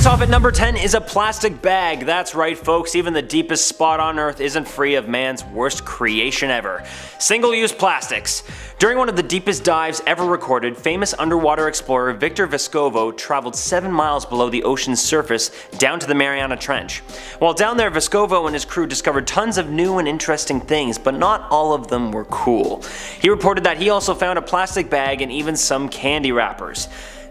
us off at number 10 is a plastic bag. That's right, folks, even the deepest spot on Earth isn't free of man's worst creation ever: single-use plastics. During one of the deepest dives ever recorded, famous underwater explorer Victor Vescovo traveled 7 miles below the ocean's surface down to the Mariana Trench. While down there, Vescovo and his crew discovered tons of new and interesting things, but not all of them were cool. He reported that he also found a plastic bag and even some candy wrappers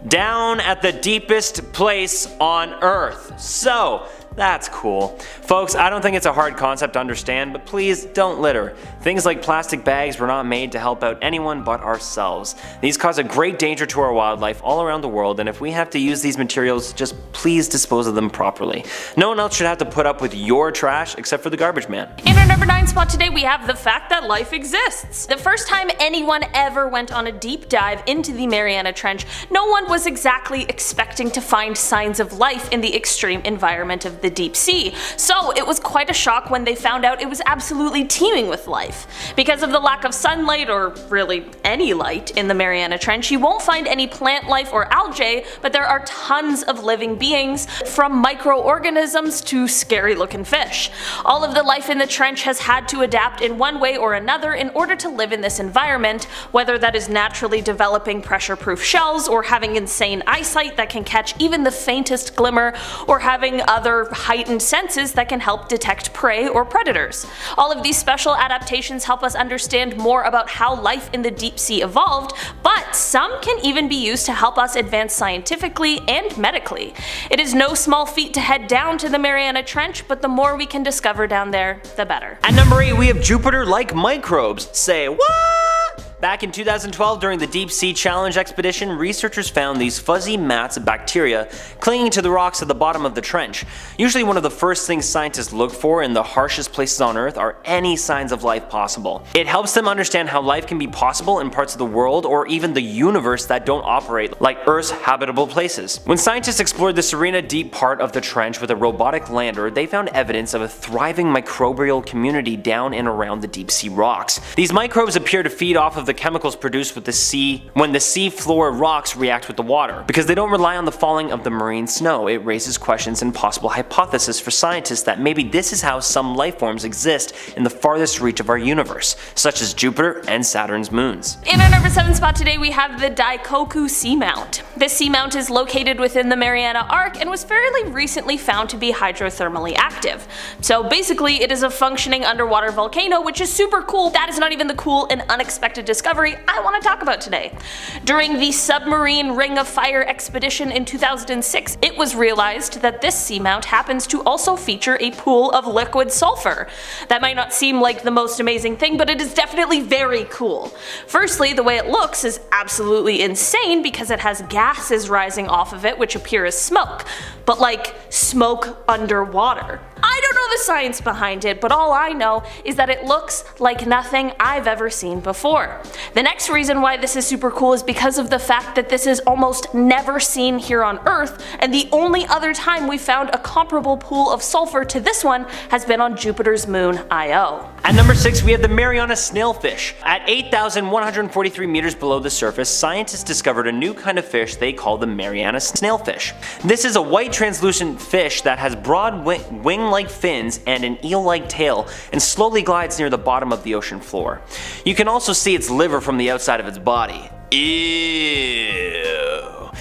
down at the deepest place on Earth. So that's cool. Folks, I don't think it's a hard concept to understand, but please don't litter. Things like plastic bags were not made to help out anyone but ourselves. These cause a great danger to our wildlife all around the world, and if we have to use these materials, just please dispose of them properly. No one else should have to put up with your trash except for the garbage man. In our number 9 spot today, we have the fact that life exists. The first time anyone ever went on a deep dive into the Mariana Trench, no one was exactly expecting to find signs of life in the extreme environment of the deep sea. So it was quite a shock when they found out it was absolutely teeming with life. Because of the lack of sunlight, or really any light, in the Mariana Trench, you won't find any plant life or algae, but there are tons of living beings, from microorganisms to scary looking fish. All of the life in the trench has had to adapt in one way or another in order to live in this environment, whether that is naturally developing pressure-proof shells, or having insane eyesight that can catch even the faintest glimmer, or having other heightened senses that can help detect prey or predators. All of these special adaptations help us understand more about how life in the deep sea evolved, but some can even be used to help us advance scientifically and medically. It is no small feat to head down to the Mariana Trench, but the more we can discover down there, the better. At number 8, we have Jupiter-like microbes. Say what? Back in 2012, during the Deep Sea Challenge expedition, researchers found these fuzzy mats of bacteria clinging to the rocks at the bottom of the trench. Usually one of the first things scientists look for in the harshest places on Earth are any signs of life possible. It helps them understand how life can be possible in parts of the world or even the universe that don't operate like Earth's habitable places. When scientists explored the Serena deep part of the trench with a robotic lander, they found evidence of a thriving microbial community down and around the deep sea rocks. These microbes appear to feed off of the chemicals produced with the sea when the sea floor rocks react with the water. Because they don't rely on the falling of the marine snow, it raises questions and possible hypotheses for scientists that maybe this is how some life forms exist in the farthest reach of our universe, such as Jupiter and Saturn's moons. In our number 7 spot today, we have the Daikoku Seamount. This seamount is located within the Mariana Arc and was fairly recently found to be hydrothermally active. So basically, it is a functioning underwater volcano, which is super cool. That is not even the cool and unexpected discovery I want to talk about today. During the submarine Ring of Fire expedition in 2006, it was realized that this seamount happens to also feature a pool of liquid sulfur. That might not seem like the most amazing thing, but it is definitely very cool. Firstly, the way it looks is absolutely insane because it has gases rising off of it which appear as smoke, but like smoke underwater. I don't know the science behind it, but all I know is that it looks like nothing I've ever seen before. The next reason why this is super cool is because of the fact that this is almost never seen here on Earth, and the only other time we found a comparable pool of sulfur to this one has been on Jupiter's moon Io. At number 6, we have the Mariana snailfish. At 8,143 meters below the surface, scientists discovered a new kind of fish they call the Mariana snailfish. This is a white translucent fish that has broad wing-like fins and an eel-like tail and slowly glides near the bottom of the ocean floor. You can also see its liver from the outside of its body. Ew.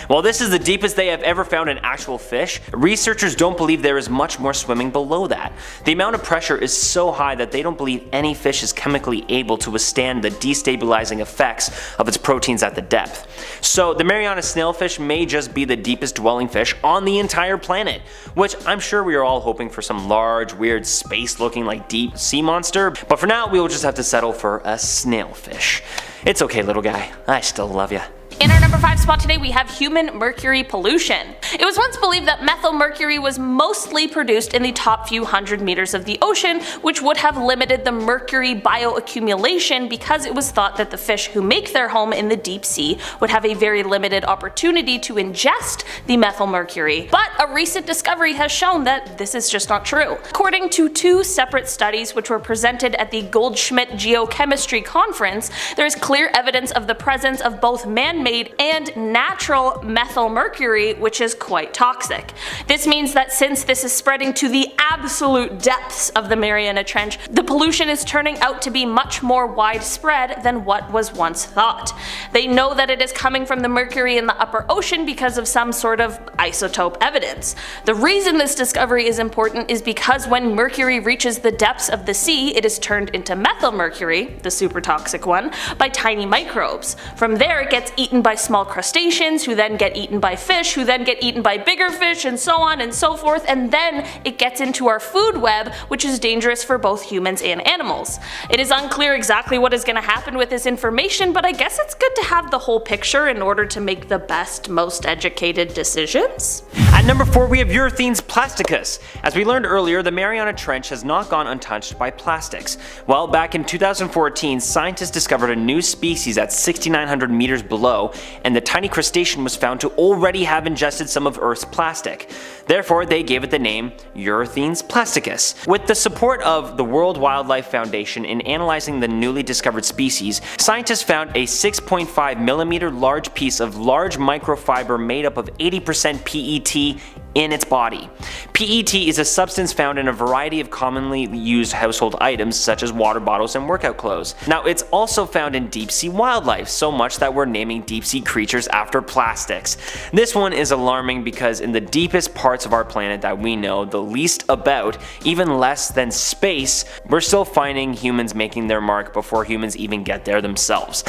While this is the deepest they have ever found an actual fish, researchers don't believe there is much more swimming below that. The amount of pressure is so high that they don't believe any fish is chemically able to withstand the destabilizing effects of its proteins at the depth. So the Mariana snailfish may just be the deepest dwelling fish on the entire planet, which I'm sure we are all hoping for some large, weird, space-looking like deep sea monster, but for now we will just have to settle for a snailfish. It's okay, little guy, I still love ya. In our number 5 spot today, we have human mercury pollution. It was once believed that methyl mercury was mostly produced in the top few hundred meters of the ocean, which would have limited the mercury bioaccumulation because it was thought that the fish who make their home in the deep sea would have a very limited opportunity to ingest the methyl mercury. But a recent discovery has shown that this is just not true. According to 2 separate studies which were presented at the Goldschmidt Geochemistry Conference, there is clear evidence of the presence of both man-made man-made and natural methylmercury, which is quite toxic. This means that since this is spreading to the absolute depths of the Mariana Trench, the pollution is turning out to be much more widespread than what was once thought. They know that it is coming from the mercury in the upper ocean because of some sort of isotope evidence. The reason this discovery is important is because when mercury reaches the depths of the sea, it is turned into methylmercury, the super toxic one, by tiny microbes. From there it gets eaten by small crustaceans, who then get eaten by fish, who then get eaten by bigger fish, and so on and so forth, and then it gets into our food web, which is dangerous for both humans and animals. It is unclear exactly what is going to happen with this information, but I guess it's good to have the whole picture in order to make the best, most educated decisions. At number 4 we have Urethanes plasticus. As we learned earlier, the Mariana Trench has not gone untouched by plastics. Well, back in 2014, scientists discovered a new species at 6,900 meters below, and the tiny crustacean was found to already have ingested some of Earth's plastic. Therefore, they gave it the name Urethanes plasticus. With the support of the World Wildlife Foundation in analyzing the newly discovered species, scientists found a 6.5 millimeter large piece of large microfiber made up of 80% PET in its body. PET is a substance found in a variety of commonly used household items such as water bottles and workout clothes. Now, it's also found in deep sea wildlife, so much that we're naming deep sea creatures after plastics. This one is alarming because in the deepest parts of our planet that we know the least about, even less than space, we're still finding humans making their mark before humans even get there themselves.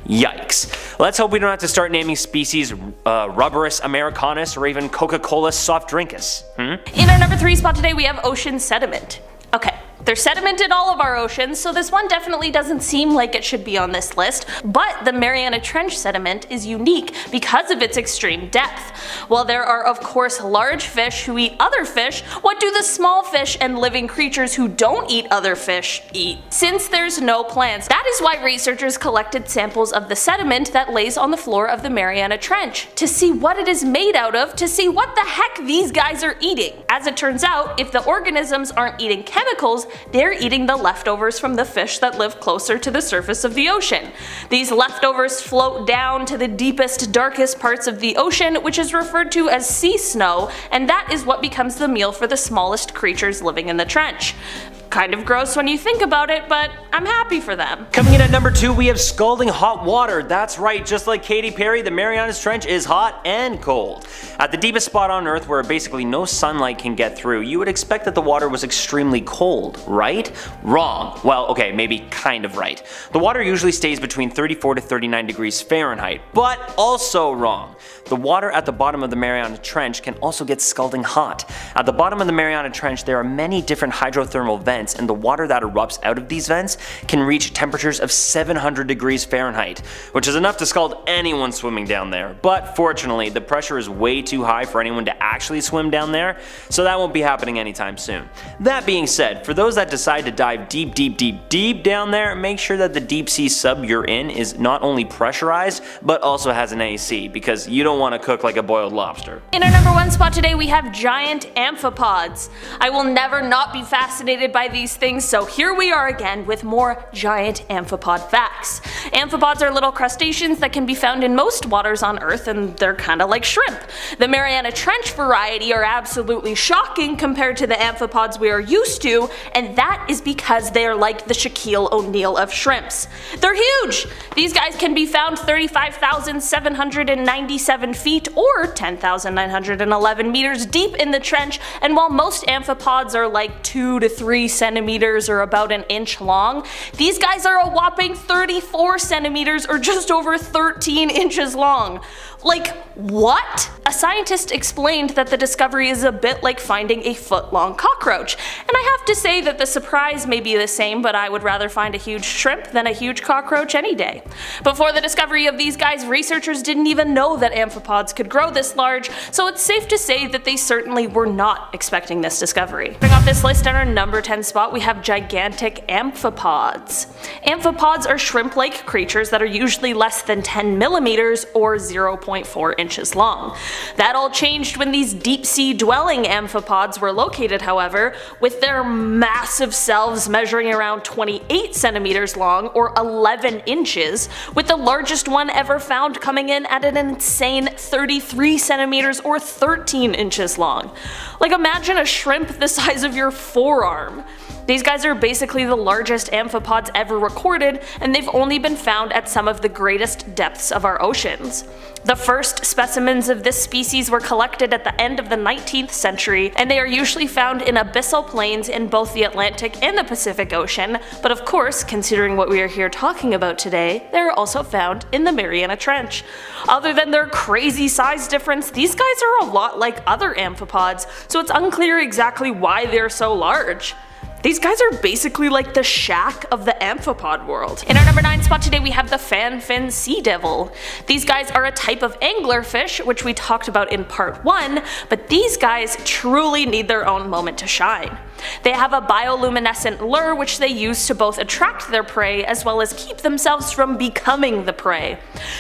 Yikes. Let's hope we don't have to start naming species Rubberus americanus or even Coca-Cola soft drinkus. In our number 3 spot today we have ocean sediment. Okay, there's sediment in all of our oceans, so this one definitely doesn't seem like it should be on this list, but the Mariana Trench sediment is unique because of its extreme depth. While there are of course large fish who eat other fish, what do the small fish and living creatures who don't eat other fish eat? Since there's no plants, that is why researchers collected samples of the sediment that lays on the floor of the Mariana Trench, to see what it is made out of, to see what the heck these guys are eating. As it turns out, if the organisms aren't eating chemicals, they're eating the leftovers from the fish that live closer to the surface of the ocean. These leftovers float down to the deepest, darkest parts of the ocean, which is referred to as sea snow, and that is what becomes the meal for the smallest creatures living in the trench. Kind of gross when you think about it, but I'm happy for them. Coming in at number 2 we have scalding hot water. That's right, just like Katy Perry, the Marianas Trench is hot and cold. At the deepest spot on Earth where basically no sunlight can get through, you would expect that the water was extremely cold, right? Wrong. Well, okay, maybe kind of right. The water usually stays between 34 to 39 degrees Fahrenheit, but also wrong. The water at the bottom of the Mariana Trench can also get scalding hot. At the bottom of the Mariana Trench there are many different hydrothermal vents, and the water that erupts out of these vents can reach temperatures of 700 degrees Fahrenheit, which is enough to scald anyone swimming down there. But fortunately, the pressure is way too high for anyone to actually swim down there, so that won't be happening anytime soon. That being said, for those that decide to dive deep down there, make sure that the deep sea sub you're in is not only pressurized, but also has an AC, because you don't want to cook like a boiled lobster. In our number 1 spot today we have giant amphipods. I will never not be fascinated by these things, so here we are again with more giant amphipod facts. Amphipods are little crustaceans that can be found in most waters on Earth, and they're kinda like shrimp. The Mariana Trench variety are absolutely shocking compared to the amphipods we are used to, and that is because they are like the Shaquille O'Neal of shrimps. They're huge! These guys can be found 35,797 feet or 10,911 meters deep in the trench, and while most amphipods are like 2 to 3 centimeters or about an inch long, these guys are a whopping 34 centimeters or just over 13 inches long. Like, what? A scientist explained that the discovery is a bit like finding a foot-long cockroach, and I have to say that the surprise may be the same, but I would rather find a huge shrimp than a huge cockroach any day. Before the discovery of these guys, researchers didn't even know that amphipods could grow this large, so it's safe to say that they certainly were not expecting this discovery. Bring off this list on our number 10 spot, we have gigantic amphipods. Amphipods are shrimp-like creatures that are usually less than 10 millimeters or 0.5 7.4 inches long. That all changed when these deep-sea dwelling amphipods were located, however, with their massive selves measuring around 28 centimeters long or 11 inches, with the largest one ever found coming in at an insane 33 centimeters or 13 inches long. Like, imagine a shrimp the size of your forearm. These guys are basically the largest amphipods ever recorded, and they've only been found at some of the greatest depths of our oceans. The first specimens of this species were collected at the end of the 19th century, and they are usually found in abyssal plains in both the Atlantic and the Pacific Ocean, but of course, considering what we are here talking about today, they are also found in the Mariana Trench. Other than their crazy size difference, these guys are a lot like other amphipods, so it's unclear exactly why they're so large. These guys are basically like the Shaq of the amphipod world. In our number 9 spot today we have the fanfin sea devil. These guys are a type of anglerfish, which we talked about in part 1, but these guys truly need their own moment to shine. They have a bioluminescent lure which they use to both attract their prey as well as keep themselves from becoming the prey.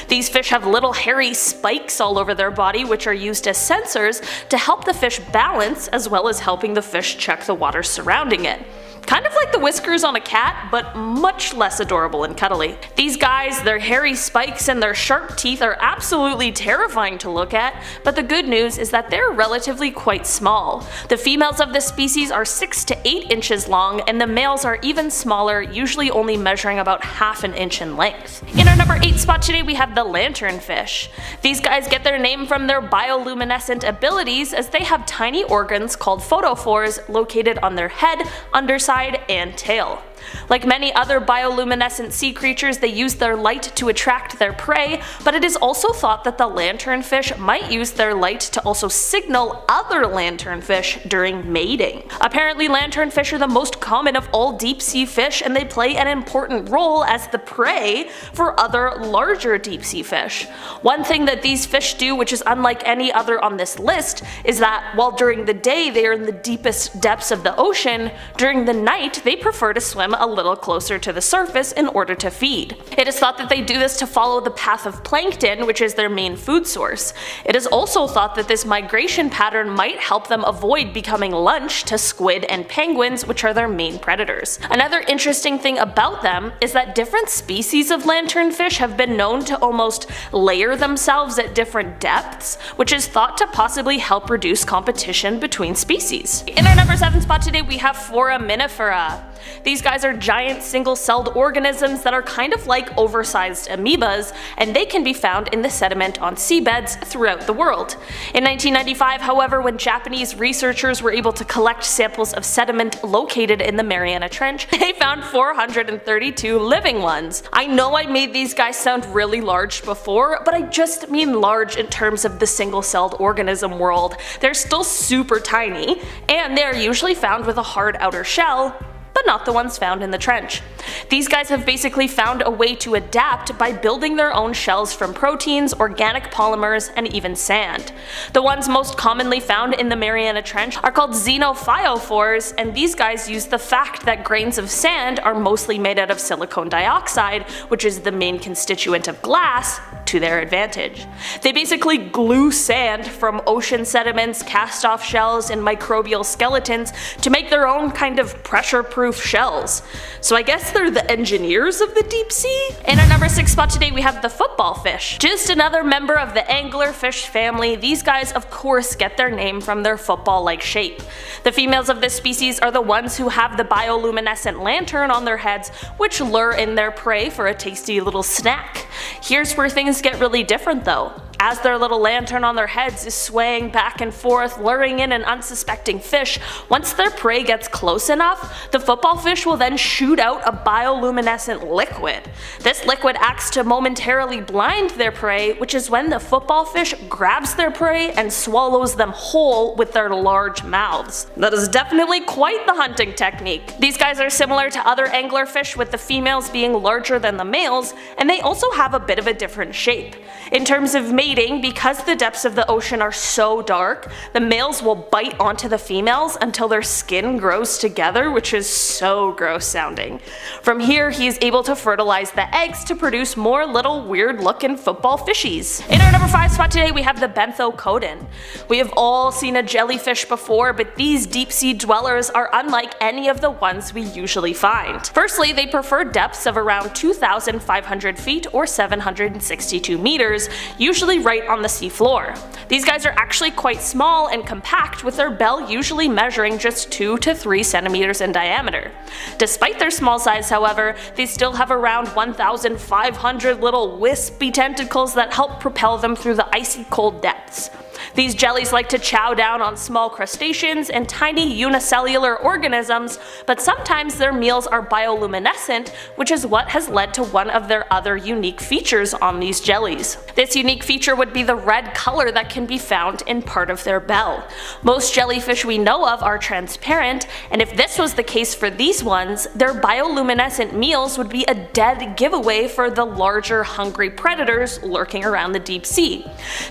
These fish have little hairy spikes all over their body which are used as sensors to help the fish balance as well as helping the fish check the water surrounding it. Kind of like the whiskers on a cat, but much less adorable and cuddly. These guys, their hairy spikes and their sharp teeth are absolutely terrifying to look at, but the good news is that they're relatively quite small. The females of this species are 6 to 8 inches long, and the males are even smaller, usually only measuring about half an inch in length. In our number 8 spot today we have the lanternfish. These guys get their name from their bioluminescent abilities as they have tiny organs called photophores located on their head, underside, and tail. Like many other bioluminescent sea creatures, they use their light to attract their prey, but it is also thought that the lanternfish might use their light to also signal other lanternfish during mating. Apparently lanternfish are the most common of all deep sea fish, and they play an important role as the prey for other larger deep sea fish. One thing that these fish do, which is unlike any other on this list, is that while during the day they are in the deepest depths of the ocean, during the night they prefer to swim a little closer to the surface in order to feed. It is thought that they do this to follow the path of plankton, which is their main food source. It is also thought that this migration pattern might help them avoid becoming lunch to squid and penguins, which are their main predators. Another interesting thing about them is that different species of lanternfish have been known to almost layer themselves at different depths, which is thought to possibly help reduce competition between species. In our number 7 spot today we have foraminifera. These guys are giant single-celled organisms that are kind of like oversized amoebas, and they can be found in the sediment on seabeds throughout the world. In 1995, however, when Japanese researchers were able to collect samples of sediment located in the Mariana Trench, they found 432 living ones. I know I made these guys sound really large before, but I just mean large in terms of the single-celled organism world. They're still super tiny, and they are usually found with a hard outer shell, but not the ones found in the trench. These guys have basically found a way to adapt by building their own shells from proteins, organic polymers, and even sand. The ones most commonly found in the Mariana Trench are called xenophyophores, and these guys use the fact that grains of sand are mostly made out of silicon dioxide, which is the main constituent of glass, to their advantage. They basically glue sand from ocean sediments, cast-off shells, and microbial skeletons to make their own kind of pressure-proof shells. So I guess they're the engineers of the deep sea? In our number 6 spot today we have the football fish. Just another member of the anglerfish family. These guys of course get their name from their football-like shape. The females of this species are the ones who have the bioluminescent lantern on their heads, which lure in their prey for a tasty little snack. Here's where things get really different though. As their little lantern on their heads is swaying back and forth, luring in an unsuspecting fish, once their prey gets close enough, the football fish will then shoot out a bioluminescent liquid. This liquid acts to momentarily blind their prey, which is when the football fish grabs their prey and swallows them whole with their large mouths. That is definitely quite the hunting technique. These guys are similar to other anglerfish, with the females being larger than the males, and they also have a bit of a different shape. In terms of mating, mating, because the depths of the ocean are so dark, the males will bite onto the females until their skin grows together, which is so gross sounding. From here, he is able to fertilize the eggs to produce more little weird looking football fishies. In our number 5 spot today, we have the benthocodon. We have all seen a jellyfish before, but these deep sea dwellers are unlike any of the ones we usually find. Firstly, they prefer depths of around 2,500 feet or 762 meters, usually right on the seafloor. These guys are actually quite small and compact, with their bell usually measuring just 2 to 3 centimeters in diameter. Despite their small size, however, they still have around 1,500 little wispy tentacles that help propel them through the icy cold depths. These jellies like to chow down on small crustaceans and tiny unicellular organisms, but sometimes their meals are bioluminescent, which is what has led to one of their other unique features on these jellies. This unique feature would be the red color that can be found in part of their bell. Most jellyfish we know of are transparent, and if this was the case for these ones, their bioluminescent meals would be a dead giveaway for the larger hungry predators lurking around the deep sea.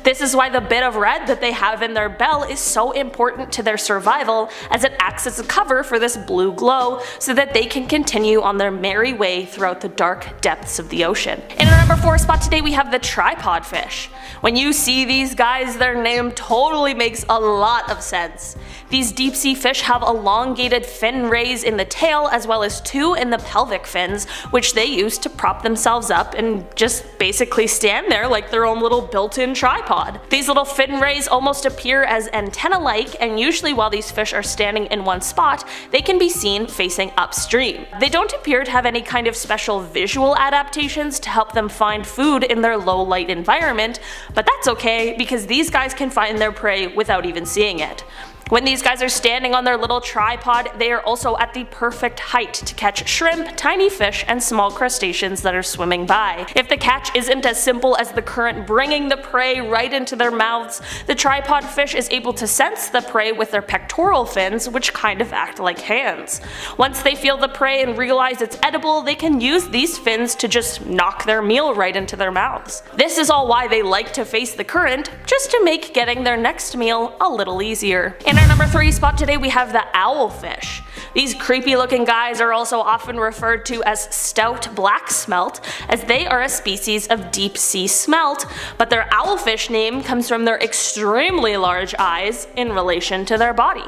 This is why the bit of red that they have in their bell is so important to their survival, as it acts as a cover for this blue glow so that they can continue on their merry way throughout the dark depths of the ocean. In our number 4 spot today, we have the tripod fish. When you see these guys, their name totally makes a lot of sense. These deep sea fish have elongated fin rays in the tail as well as 2 in the pelvic fins, which they use to prop themselves up and just basically stand there like their own little built-in tripod. These little fin rays almost appear as antenna-like, and usually while these fish are standing in one spot, they can be seen facing upstream. They don't appear to have any kind of special visual adaptations to help them find food in their low light environment, but that's okay because these guys can find their prey without even seeing it. When these guys are standing on their little tripod, they are also at the perfect height to catch shrimp, tiny fish, and small crustaceans that are swimming by. If the catch isn't as simple as the current bringing the prey right into their mouths, the tripod fish is able to sense the prey with their pectoral fins, which kind of act like hands. Once they feel the prey and realize it's edible, they can use these fins to just knock their meal right into their mouths. This is all why they like to face the current, just to make getting their next meal a little easier. In our number 3 spot today, we have the owlfish. These creepy looking guys are also often referred to as stout black smelt, as they are a species of deep sea smelt, but their owlfish name comes from their extremely large eyes in relation to their body.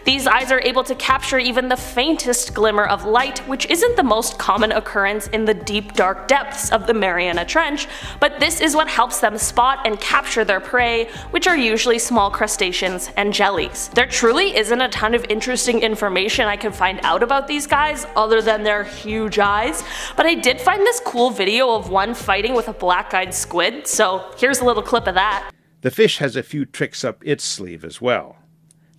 These eyes are able to capture even the faintest glimmer of light, which isn't the most common occurrence in the deep dark depths of the Mariana Trench, but this is what helps them spot and capture their prey, which are usually small crustaceans and jellies. There truly isn't a ton of interesting information I can find out about these guys other than their huge eyes, but I did find this cool video of one fighting with a black-eyed squid, so here's a little clip of that. The fish has a few tricks up its sleeve as well.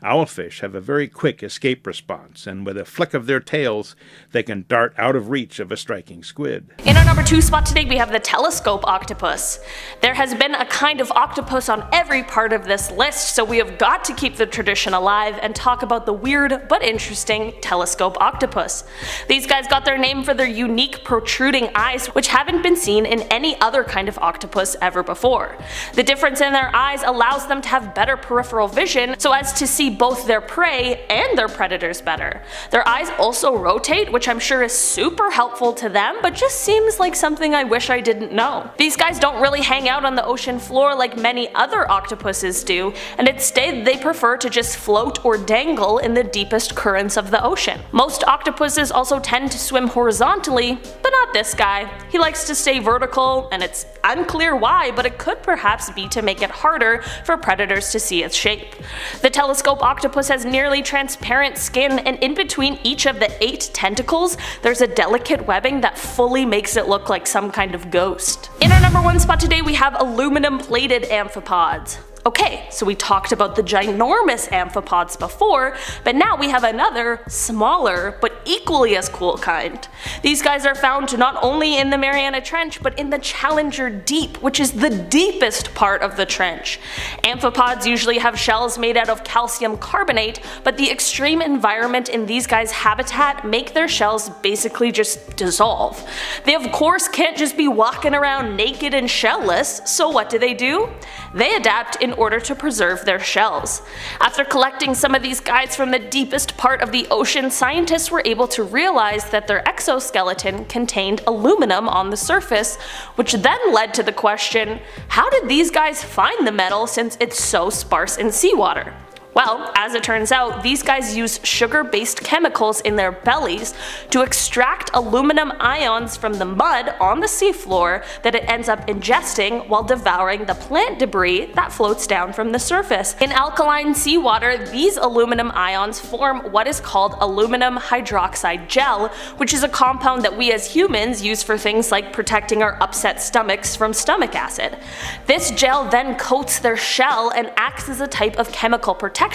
Owlfish have a very quick escape response, and with a flick of their tails, they can dart out of reach of a striking squid. In our number 2 spot today, we have the telescope octopus. There has been a kind of octopus on every part of this list, so we have got to keep the tradition alive and talk about the weird but interesting telescope octopus. These guys got their name for their unique protruding eyes, which haven't been seen in any other kind of octopus ever before. The difference in their eyes allows them to have better peripheral vision so as to see both their prey and their predators better. Their eyes also rotate, which I'm sure is super helpful to them, but just seems like something I wish I didn't know. These guys don't really hang out on the ocean floor like many other octopuses do, and instead they prefer to just float or dangle in the deepest currents of the ocean. Most octopuses also tend to swim horizontally, but not this guy. He likes to stay vertical, and it's unclear why, but it could perhaps be to make it harder for predators to see its shape. The telescope octopus has nearly transparent skin, and in between each of the 8 tentacles, there's a delicate webbing that fully makes it look like some kind of ghost. In our number 1 spot today, we have aluminum plated amphipods. Okay, so we talked about the ginormous amphipods before, but now we have another, smaller, but equally as cool kind. These guys are found not only in the Mariana Trench, but in the Challenger Deep, which is the deepest part of the trench. Amphipods usually have shells made out of calcium carbonate, but the extreme environment in these guys' habitat make their shells basically just dissolve. They of course can't just be walking around naked and shellless, so what do? They adapt in order to preserve their shells. After collecting some of these guys from the deepest part of the ocean, scientists were able to realize that their exoskeleton contained aluminum on the surface, which then led to the question, how did these guys find the metal since it's so sparse in seawater? Well, as it turns out, these guys use sugar-based chemicals in their bellies to extract aluminum ions from the mud on the seafloor that it ends up ingesting while devouring the plant debris that floats down from the surface. In alkaline seawater, these aluminum ions form what is called aluminum hydroxide gel, which is a compound that we as humans use for things like protecting our upset stomachs from stomach acid. This gel then coats their shell and acts as a type of chemical protection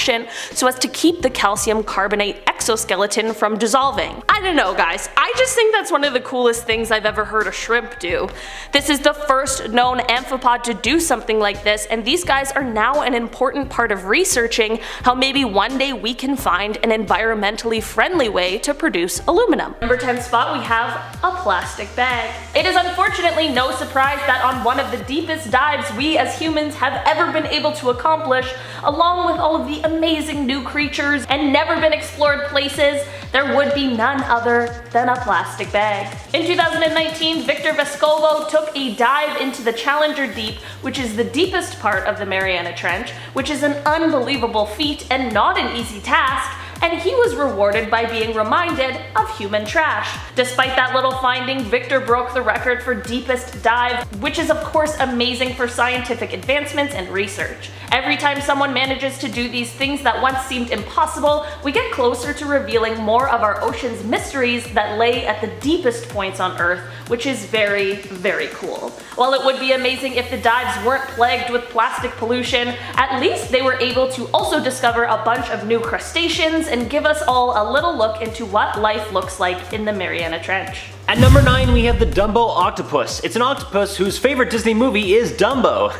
so as to keep the calcium carbonate exoskeleton from dissolving. I don't know guys, I just think that's one of the coolest things I've ever heard a shrimp do. This is the first known amphipod to do something like this, and these guys are now an important part of researching how maybe one day we can find an environmentally friendly way to produce aluminum. Number 10 spot, we have a plastic bag. It is unfortunately no surprise that on one of the deepest dives we as humans have ever been able to accomplish, along with all of the amazing new creatures and never been explored places, there would be none other than a plastic bag. In 2019, Victor Vescovo took a dive into the Challenger Deep, which is the deepest part of the Mariana Trench, which is an unbelievable feat and not an easy task, and he was rewarded by being reminded of human trash. Despite that little finding, Victor broke the record for deepest dive, which is of course amazing for scientific advancements and research. Every time someone manages to do these things that once seemed impossible, we get closer to revealing more of our ocean's mysteries that lay at the deepest points on Earth, which is very, very cool. While it would be amazing if the dives weren't plagued with plastic pollution, at least they were able to also discover a bunch of new crustaceans and give us all a little look into what life looks like in the Mariana Trench. At number 9 we have the Dumbo octopus. It's an octopus whose favorite Disney movie is Dumbo.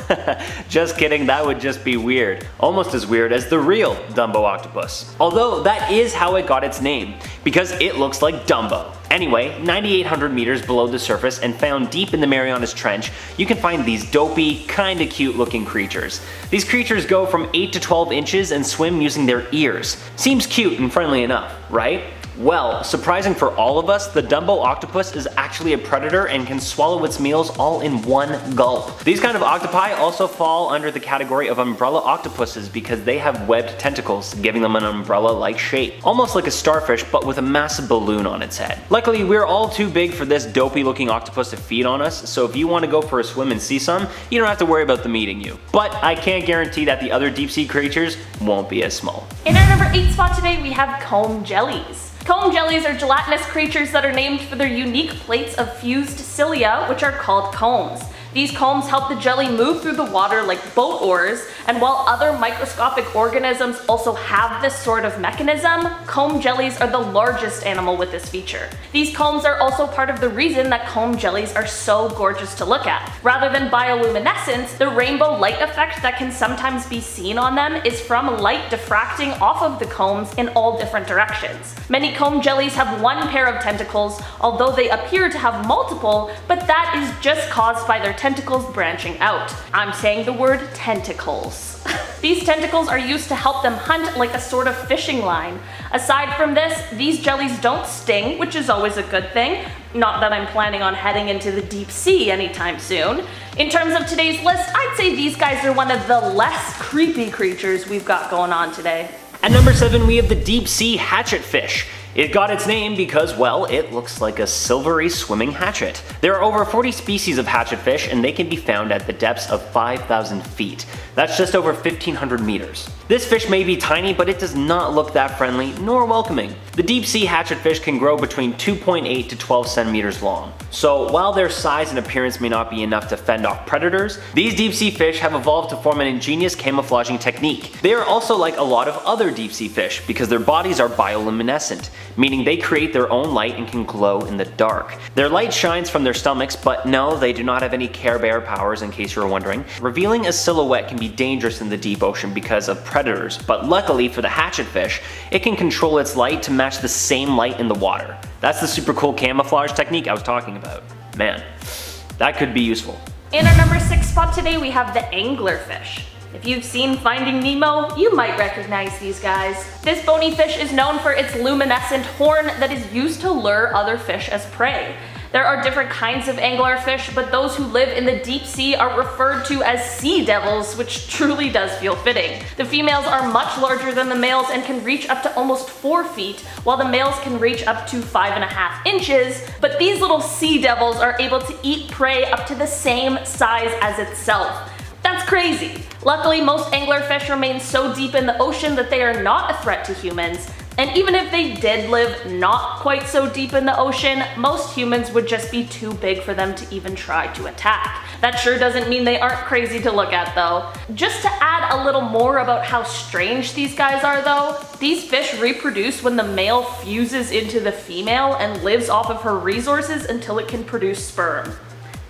Just kidding, that would just be weird. Almost as weird as the real Dumbo octopus. Although that is how it got its name, because it looks like Dumbo. Anyway, 9,800 meters below the surface and found deep in the Marianas Trench, you can find these dopey, kinda cute looking creatures. These creatures go from 8 to 12 inches and swim using their ears. Seems cute and friendly enough, right? Well, surprising for all of us, the Dumbo octopus is actually a predator and can swallow its meals all in one gulp. These kind of octopi also fall under the category of umbrella octopuses because they have webbed tentacles, giving them an umbrella-like shape. Almost like a starfish, but with a massive balloon on its head. Luckily, we're all too big for this dopey looking octopus to feed on us, so if you want to go for a swim and see some, you don't have to worry about them eating you. But I can't guarantee that the other deep sea creatures won't be as small. In our number 8 spot today, we have comb jellies. Comb jellies are gelatinous creatures that are named for their unique plates of fused cilia, which are called combs. These combs help the jelly move through the water like boat oars, and while other microscopic organisms also have this sort of mechanism, comb jellies are the largest animal with this feature. These combs are also part of the reason that comb jellies are so gorgeous to look at. Rather than bioluminescence, the rainbow light effect that can sometimes be seen on them is from light diffracting off of the combs in all different directions. Many comb jellies have one pair of tentacles, although they appear to have multiple, but that is just caused by their tentacles branching out. I'm saying the word tentacles. These tentacles are used to help them hunt like a sort of fishing line. Aside from this, these jellies don't sting, which is always a good thing. Not that I'm planning on heading into the deep sea anytime soon. In terms of today's list, I'd say these guys are one of the less creepy creatures we've got going on today. At number 7 we have the deep sea hatchetfish. It got its name because, well, it looks like a silvery swimming hatchet. There are over 40 species of hatchetfish and they can be found at the depths of 5,000 feet. That's just over 1,500 meters. This fish may be tiny, but it does not look that friendly nor welcoming. The deep sea hatchetfish can grow between 2.8 to 12 centimeters long. So while their size and appearance may not be enough to fend off predators, these deep sea fish have evolved to form an ingenious camouflaging technique. They are also like a lot of other deep sea fish because their bodies are bioluminescent, meaning they create their own light and can glow in the dark. Their light shines from their stomachs, but no, they do not have any Care Bear powers in case you were wondering. Revealing a silhouette can be dangerous in the deep ocean because of predators, but luckily for the hatchetfish, it can control its light to match the same light in the water. That's the super cool camouflage technique I was talking about. Man, that could be useful. In our number 6 spot today, we have the anglerfish. If you've seen Finding Nemo, you might recognize these guys. This bony fish is known for its luminescent horn that is used to lure other fish as prey. There are different kinds of anglerfish, but those who live in the deep sea are referred to as sea devils, which truly does feel fitting. The females are much larger than the males and can reach up to almost 4 feet, while the males can reach up to 5.5 inches, but these little sea devils are able to eat prey up to the same size as itself. That's crazy. Luckily, most anglerfish remain so deep in the ocean that they are not a threat to humans. And even if they did live not quite so deep in the ocean, most humans would just be too big for them to even try to attack. That sure doesn't mean they aren't crazy to look at though. Just to add a little more about how strange these guys are though, these fish reproduce when the male fuses into the female and lives off of her resources until it can produce sperm.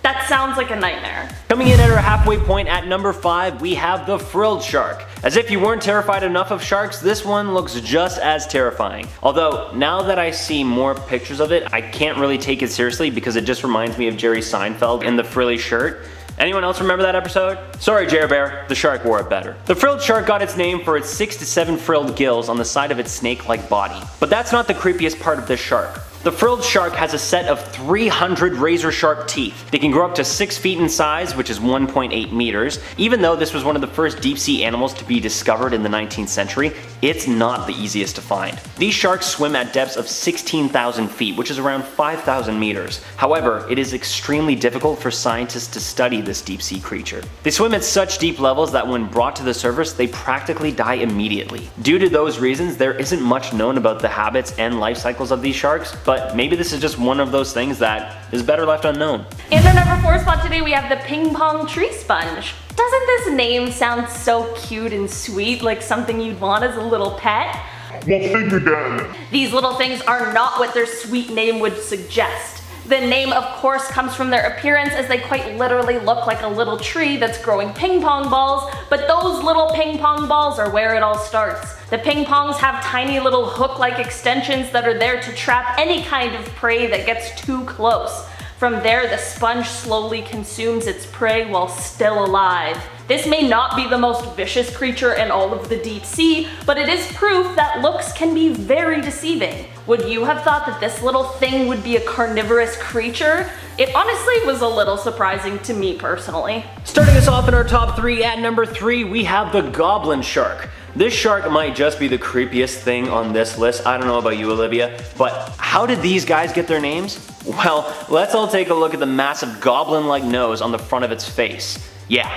That sounds like a nightmare. Coming in at our halfway point at number 5, we have the frilled shark. As if you weren't terrified enough of sharks, this one looks just as terrifying. Although, now that I see more pictures of it, I can't really take it seriously because it just reminds me of Jerry Seinfeld in the frilly shirt. Anyone else remember that episode? Sorry Jer Bear, the shark wore it better. The frilled shark got its name for its 6 to 7 frilled gills on the side of its snake-like body. But that's not the creepiest part of this shark. The frilled shark has a set of 300 razor-sharp teeth. They can grow up to 6 feet in size, which is 1.8 meters. Even though this was one of the first deep-sea animals to be discovered in the 19th century, it's not the easiest to find. These sharks swim at depths of 16,000 feet, which is around 5,000 meters. However, it is extremely difficult for scientists to study this deep-sea creature. They swim at such deep levels that when brought to the surface, they practically die immediately. Due to those reasons, there isn't much known about the habits and life cycles of these sharks, but maybe this is just one of those things that is better left unknown. In our number 4 spot today, we have the ping pong tree sponge. Doesn't this name sound so cute and sweet, like something you'd want as a little pet? Well, think again. These little things are not what their sweet name would suggest. The name, of course, comes from their appearance, as they quite literally look like a little tree that's growing ping pong balls, but those little ping pong balls are where it all starts. The ping pongs have tiny little hook-like extensions that are there to trap any kind of prey that gets too close. From there, the sponge slowly consumes its prey while still alive. This may not be the most vicious creature in all of the deep sea, but it is proof that looks can be very deceiving. Would you have thought that this little thing would be a carnivorous creature? It honestly was a little surprising to me personally. Starting us off in our top 3, at number 3, we have the goblin shark. This shark might just be the creepiest thing on this list. I don't know about you, Olivia, but how did these guys get their names? Well, let's all take a look at the massive goblin-like nose on the front of its face. Yeah,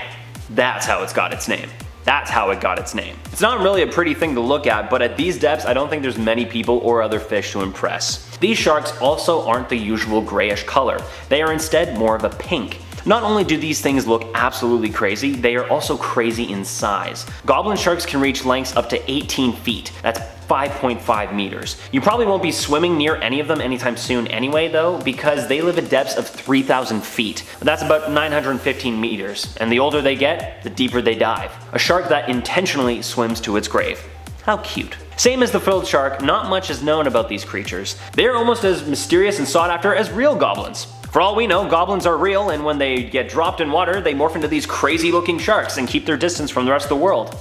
that's how it's got its name. That's how it got its name. It's not really a pretty thing to look at, but at these depths, I don't think there's many people or other fish to impress. These sharks also aren't the usual grayish color. They are instead more of a pink. Not only do these things look absolutely crazy, they are also crazy in size. Goblin sharks can reach lengths up to 18 feet. That's 5.5 meters. You probably won't be swimming near any of them anytime soon anyway though, because they live at depths of 3,000 feet. That's about 915 meters, and the older they get, the deeper they dive. A shark that intentionally swims to its grave. How cute. Same as the frilled shark, not much is known about these creatures. They're almost as mysterious and sought after as real goblins. For all we know, goblins are real, and when they get dropped in water, they morph into these crazy looking sharks and keep their distance from the rest of the world.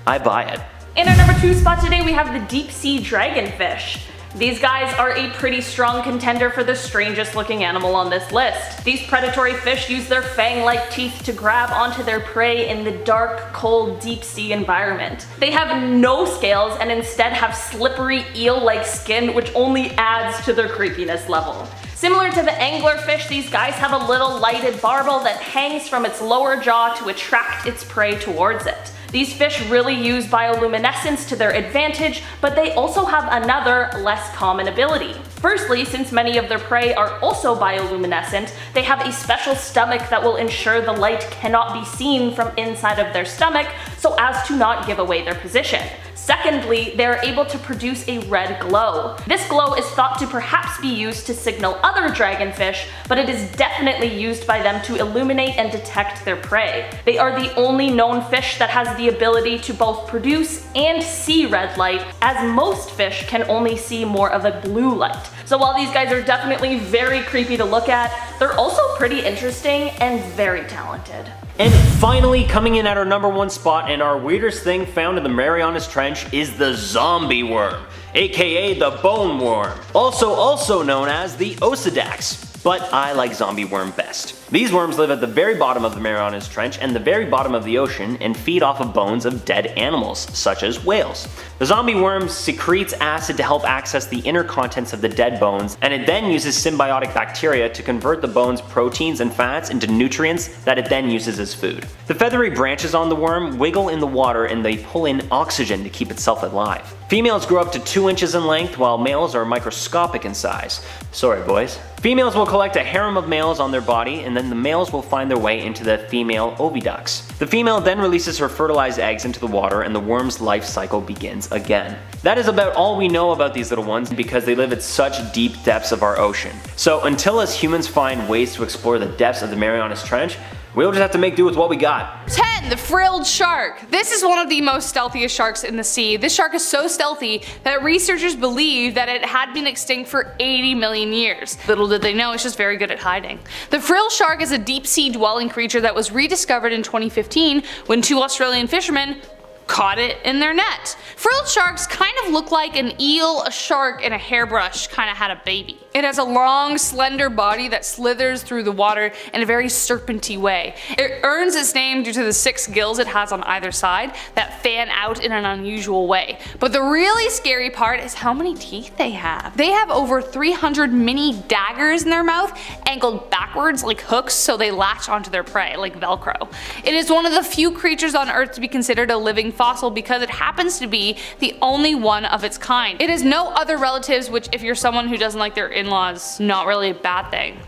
I buy it. In our number 2 spot today, we have the deep sea dragonfish. These guys are a pretty strong contender for the strangest looking animal on this list. These predatory fish use their fang-like teeth to grab onto their prey in the dark, cold, deep sea environment. They have no scales and instead have slippery eel-like skin, which only adds to their creepiness level. Similar to the anglerfish, these guys have a little lighted barbel that hangs from its lower jaw to attract its prey towards it. These fish really use bioluminescence to their advantage, but they also have another, less common ability. Firstly, since many of their prey are also bioluminescent, they have a special stomach that will ensure the light cannot be seen from inside of their stomach so as to not give away their position. Secondly, they are able to produce a red glow. This glow is thought to perhaps be used to signal other dragonfish, but it is definitely used by them to illuminate and detect their prey. They are the only known fish that has the ability to both produce and see red light, as most fish can only see more of a blue light. So while these guys are definitely very creepy to look at, they're also pretty interesting and very talented. And finally, coming in at our #1 spot and our weirdest thing found in the Marianas Trench is the zombie worm, aka the bone worm, also known as the Osidax. But I like zombie worm best. These worms live at the very bottom of the Marianas Trench and the very bottom of the ocean and feed off of bones of dead animals, such as whales. The zombie worm secretes acid to help access the inner contents of the dead bones, and it then uses symbiotic bacteria to convert the bone's proteins and fats into nutrients that it then uses as food. The feathery branches on the worm wiggle in the water and they pull in oxygen to keep itself alive. Females grow up to 2 inches in length while males are microscopic in size. Sorry boys. Females will collect a harem of males on their body, and then the males will find their way into the female oviducts. The female then releases her fertilized eggs into the water and the worm's life cycle begins again. That is about all we know about these little ones because they live at such deep depths of our ocean. So until us humans find ways to explore the depths of the Marianas Trench, we'll just have to make do with what we got. 10. The frilled shark. This is one of the most stealthiest sharks in the sea. This shark is so stealthy that researchers believe that it had been extinct for 80 million years. Little did they know, it's just very good at hiding. The frilled shark is a deep sea dwelling creature that was rediscovered in 2015 when 2 Australian fishermen caught it in their net. Frilled sharks kind of look like an eel, a shark, and a hairbrush kind of had a baby. It has a long, slender body that slithers through the water in a very serpenty way. It earns its name due to the 6 gills it has on either side that fan out in an unusual way. But the really scary part is how many teeth they have. They have over 300 mini daggers in their mouth, angled backwards like hooks so they latch onto their prey like Velcro. It is one of the few creatures on Earth to be considered a living fossil because it happens to be the only one of its kind. It has no other relatives, which if you're someone who doesn't like their in-laws, not really a bad thing,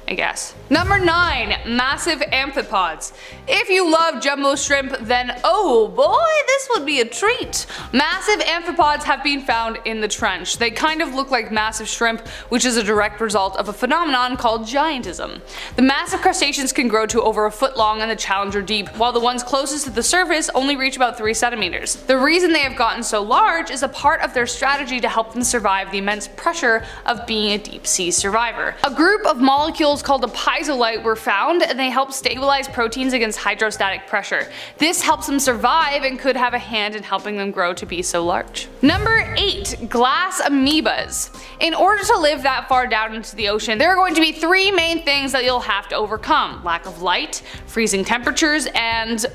I guess. Number 9. Massive amphipods. If you love jumbo shrimp, then oh boy, this would be a treat. Massive amphipods have been found in the trench. They kind of look like massive shrimp, which is a direct result of a phenomenon called giantism. The massive crustaceans can grow to over a foot long in the Challenger Deep, while the ones closest to the surface only reach about 3 centimeters. The reason they have gotten so large is a part of their strategy to help them survive the immense pressure of being a deep sea survivor. A group of molecules called a piezolyte were found, and they help stabilize proteins against hydrostatic pressure. This helps them survive and could have a hand in helping them grow to be so large. Number 8. Glass amoebas. In order to live that far down into the ocean, there are going to be 3 main things that you'll have to overcome: lack of light, freezing temperatures, and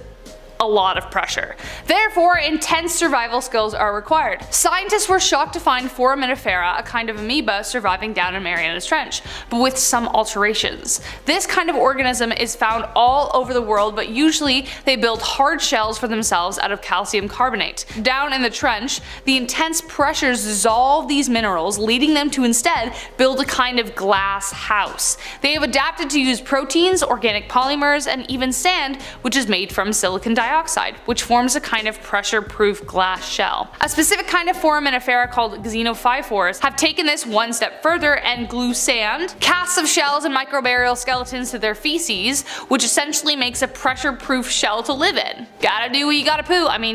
a lot of pressure. Therefore, intense survival skills are required. Scientists were shocked to find Foraminifera, a kind of amoeba, surviving down in Marianas Trench, but with some alterations. This kind of organism is found all over the world, but usually they build hard shells for themselves out of calcium carbonate. Down in the trench, the intense pressures dissolve these minerals, leading them to instead build a kind of glass house. They have adapted to use proteins, organic polymers, and even sand, which is made from silicon dioxide, which forms a kind of pressure-proof glass shell. A specific kind of Foraminifera called xenophyphores have taken this one step further and glue sand, casts of shells, and microbial skeletons to their feces, which essentially makes a pressure-proof shell to live in. Gotta do what you gotta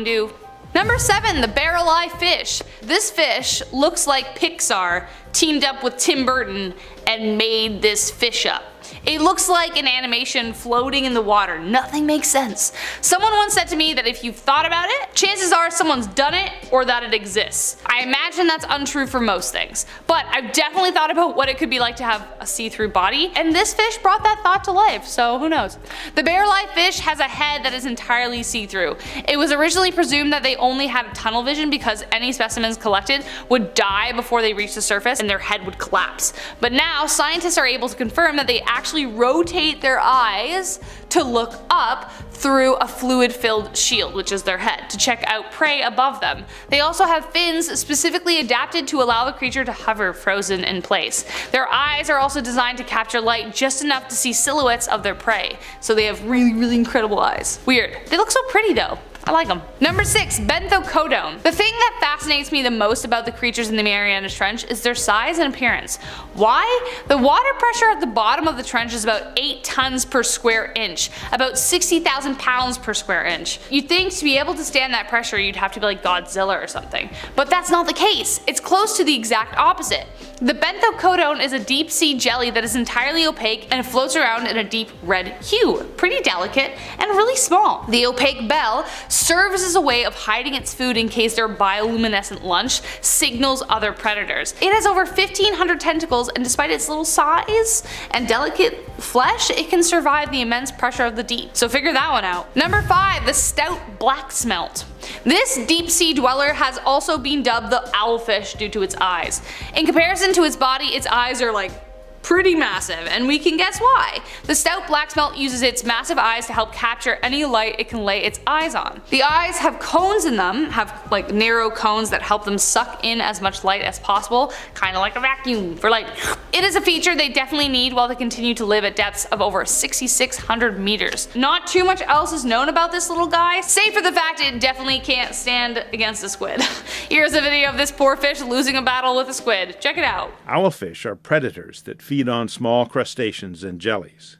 do. Number 7. The barrel eye fish. This fish looks like Pixar teamed up with Tim Burton and made this fish up. It looks like an animation floating in the water. Nothing makes sense. Someone once said to me that if you've thought about it, chances are someone's done it or that it exists. I imagine that's untrue for most things, but I've definitely thought about what it could be like to have a see-through body, and this fish brought that thought to life, so who knows. The barrel-eye fish has a head that is entirely see-through. It was originally presumed that they only had tunnel vision because any specimens collected would die before they reached the surface and their head would collapse. But now scientists are able to confirm that they actually rotate their eyes to look up through a fluid-filled shield, which is their head, to check out prey above them. They also have fins specifically adapted to allow the creature to hover frozen in place. Their eyes are also designed to capture light just enough to see silhouettes of their prey, so they have really incredible eyes. Weird. They look so pretty though. I like them. Number 6, benthodon. The thing that fascinates me the most about the creatures in the Mariana Trench is their size and appearance. Why? The water pressure at the bottom of the trench is about 8 tons per square inch, about 60,000 pounds per square inch. You'd think to be able to stand that pressure you'd have to be like Godzilla or something, but that's not the case. It's close to the exact opposite. The benthodon is a deep sea jelly that is entirely opaque and floats around in a deep red hue, pretty delicate and really small. The opaque bell serves as a way of hiding its food in case their bioluminescent lunch signals other predators. It has over 1,500 tentacles, and despite its little size and delicate flesh, it can survive the immense pressure of the deep. So figure that one out. Number 5, the stout black smelt. This deep sea dweller has also been dubbed the owlfish due to its eyes. In comparison to its body, its eyes are like pretty massive, and we can guess why. The stout black smelt uses its massive eyes to help capture any light it can lay its eyes on. The eyes have cones in them, have like narrow cones that help them suck in as much light as possible, kind of like a vacuum for light. It is a feature they definitely need while they continue to live at depths of over 6,600 meters. Not too much else is known about this little guy, save for the fact it definitely can't stand against a squid. Here's a video of this poor fish losing a battle with a squid. Check it out. Owlfish are predators that feed on small crustaceans and jellies.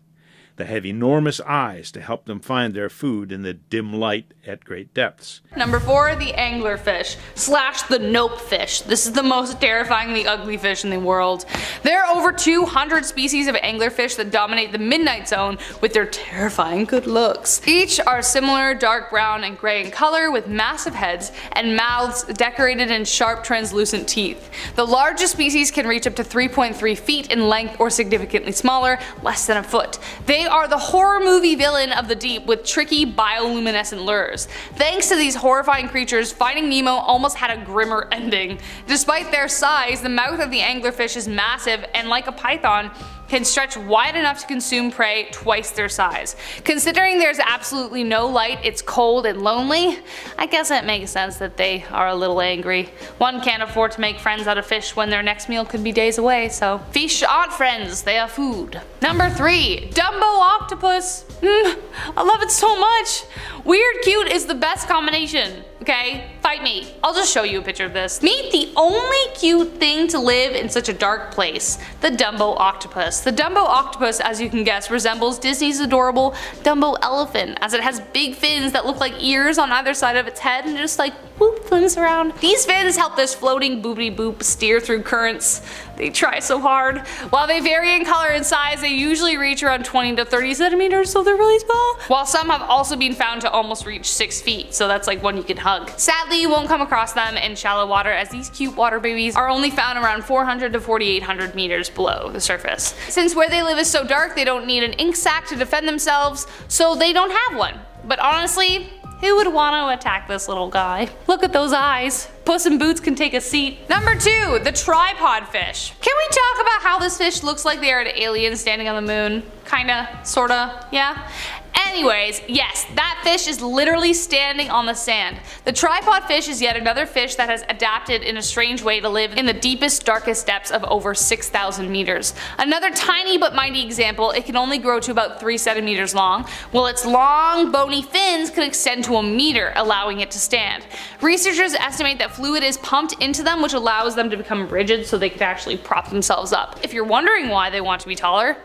They have enormous eyes to help them find their food in the dim light at great depths. Number 4, the anglerfish / the nope fish. This is the most terrifyingly ugly fish in the world. There are over 200 species of anglerfish that dominate the midnight zone with their terrifying good looks. Each are similar dark brown and gray in color with massive heads and mouths decorated in sharp translucent teeth. The largest species can reach up to 3.3 feet in length or significantly smaller, less than a foot. They are the horror movie villain of the deep with tricky bioluminescent lures. Thanks to these horrifying creatures, Finding Nemo almost had a grimmer ending. Despite their size, the mouth of the anglerfish is massive and, like a python, can stretch wide enough to consume prey twice their size. Considering there's absolutely no light, it's cold and lonely, I guess it makes sense that they are a little angry. One can't afford to make friends out of fish when their next meal could be days away, so fish aren't friends, they are food. Number 3, Dumbo octopus. I love it so much. Weird cute is the best combination. Okay, fight me. I'll just show you a picture of this. Meet the only cute thing to live in such a dark place, the Dumbo octopus. The Dumbo octopus, as you can guess, resembles Disney's adorable Dumbo elephant, as it has big fins that look like ears on either side of its head and just like whoop flings around. These fins help this floating boopity boop steer through currents. They try so hard. While they vary in color and size, they usually reach around 20 to 30 centimeters, so they're really small. While some have also been found to almost reach 6 feet, so that's like one you can hug. Sadly, you won't come across them in shallow water, as these cute water babies are only found around 400 to 4,800 meters below the surface. Since where they live is so dark, they don't need an ink sac to defend themselves, so they don't have one. But honestly, who would want to attack this little guy? Look at those eyes. Puss in Boots can take a seat. Number 2, the tripod fish. Can we talk about how this fish looks like they are an alien standing on the moon? Kinda, sorta, yeah? Anyways, yes, that fish is literally standing on the sand. The tripod fish is yet another fish that has adapted in a strange way to live in the deepest, darkest depths of over 6,000 meters. Another tiny but mighty example, it can only grow to about 3 centimeters long, while its long, bony fins can extend to a meter, allowing it to stand. Researchers estimate that fluid is pumped into them, which allows them to become rigid so they can actually prop themselves up. If you're wondering why they want to be taller,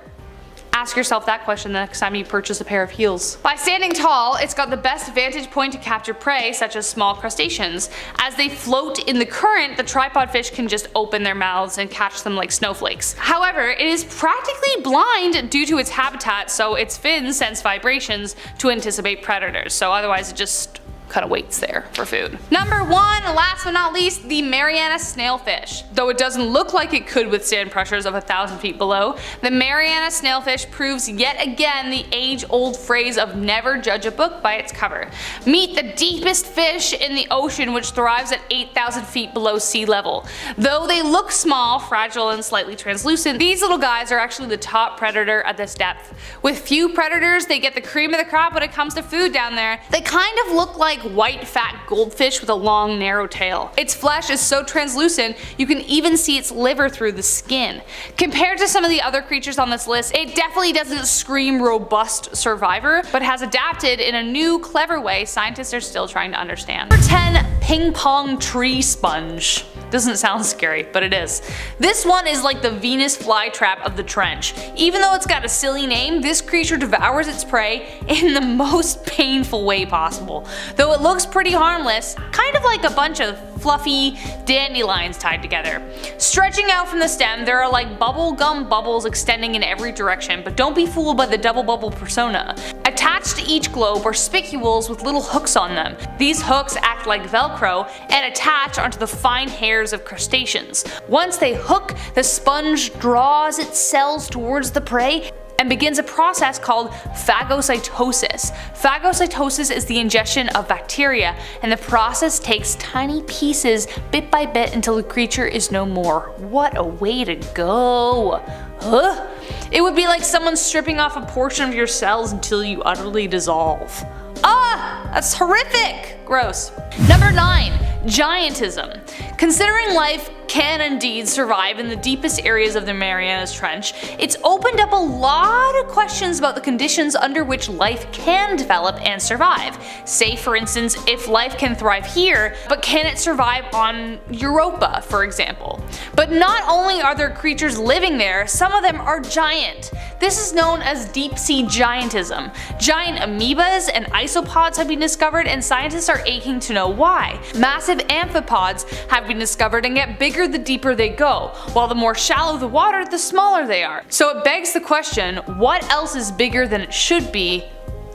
ask yourself that question the next time you purchase a pair of heels. By standing tall, it's got the best vantage point to capture prey such as small crustaceans. As they float in the current, the tripod fish can just open their mouths and catch them like snowflakes. However, it is practically blind due to its habitat, so its fins sense vibrations to anticipate predators, so otherwise it just kind of waits there for food. Number 1, last but not least, the Mariana snailfish. Though it doesn't look like it could withstand pressures of 1,000 feet below, the Mariana snailfish proves yet again the age-old phrase of never judge a book by its cover. Meet the deepest fish in the ocean, which thrives at 8,000 feet below sea level. Though they look small, fragile, and slightly translucent, these little guys are actually the top predator at this depth. With few predators, they get the cream of the crop when it comes to food down there. They kind of look like white fat goldfish with a long narrow tail. Its flesh is so translucent you can even see its liver through the skin. Compared to some of the other creatures on this list, it definitely doesn't scream robust survivor, but has adapted in a new clever way scientists are still trying to understand. Number 10, ping pong tree sponge. Doesn't sound scary, but it is. This one is like the Venus flytrap of the trench. Even though it's got a silly name, this creature devours its prey in the most painful way possible. Though it looks pretty harmless, kind of like a bunch of fluffy dandelions tied together. Stretching out from the stem, there are like bubblegum bubbles extending in every direction, but don't be fooled by the double bubble persona. Attached to each globe are spicules with little hooks on them. These hooks act like Velcro and attach onto the fine hairs of crustaceans. Once they hook, the sponge draws its cells towards the prey and begins a process called phagocytosis. Phagocytosis is the ingestion of bacteria, and the process takes tiny pieces bit by bit until the creature is no more. What a way to go! Huh? It would be like someone stripping off a portion of your cells until you utterly dissolve. Ah! That's horrific! Gross. Number 9. Giantism. Considering life can indeed survive in the deepest areas of the Marianas Trench, it's opened up a lot of questions about the conditions under which life can develop and survive. Say for instance, if life can thrive here, but can it survive on Europa, for example? But not only are there creatures living there, some of them are giant. This is known as deep sea giantism. Giant amoebas and isopods have been discovered, and scientists are aching to know why. Massive amphipods have been discovered and get bigger the deeper they go, while the more shallow the water, the smaller they are. So it begs the question, what else is bigger than it should be